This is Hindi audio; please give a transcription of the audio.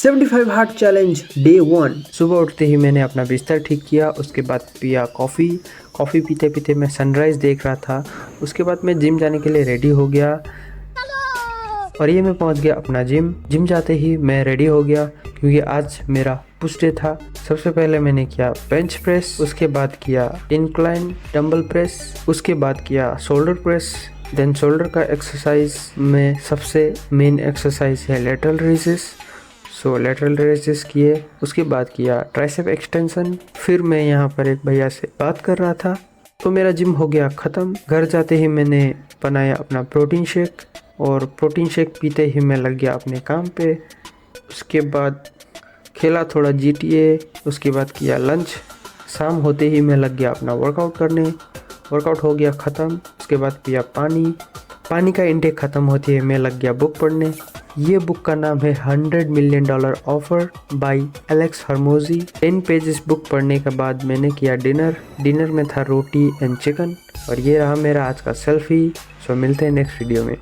75 हार्ट चैलेंज डे 1। सुबह उठते ही मैंने अपना बिस्तर ठीक किया, उसके बाद पिया कॉफ़ी पीते पीते मैं सनराइज़ देख रहा था। उसके बाद मैं जिम जाने के लिए रेडी हो गया और ये मैं पहुंच गया अपना जिम जाते ही मैं रेडी हो गया क्योंकि आज मेरा पुश डे था। सबसे पहले मैंने किया बेंच प्रेस, उसके बाद किया इंक्लाइन डंबल प्रेस, उसके बाद किया शोल्डर प्रेस। देन शोल्डर का एक्सरसाइज में सबसे मेन एक्सरसाइज है लेटरल रेजेस। सो लेटरल रेजेस किए, उसके बाद किया ट्राइसेप एक्सटेंशन। फिर मैं यहाँ पर एक भैया से बात कर रहा था तो मेरा जिम हो गया ख़त्म। घर जाते ही मैंने बनाया अपना प्रोटीन शेक और प्रोटीन शेक पीते ही मैं लग गया अपने काम पे। उसके बाद खेला थोड़ा GTA, उसके बाद किया लंच। शाम होते ही मैं लग गया अपना वर्कआउट करने। वर्कआउट हो गया ख़त्म, उसके बाद पिया पानी का इंटेक ख़त्म होती है मैं लग गया बुक पढ़ने। ये बुक का नाम है $100 million offer by Alex Hormozi. 10 pages book पढ़ने के बाद मैंने किया डिनर में था रोटी एंड चिकन। और ये रहा मेरा आज का सेल्फी। सो मिलते हैं नेक्स्ट वीडियो में।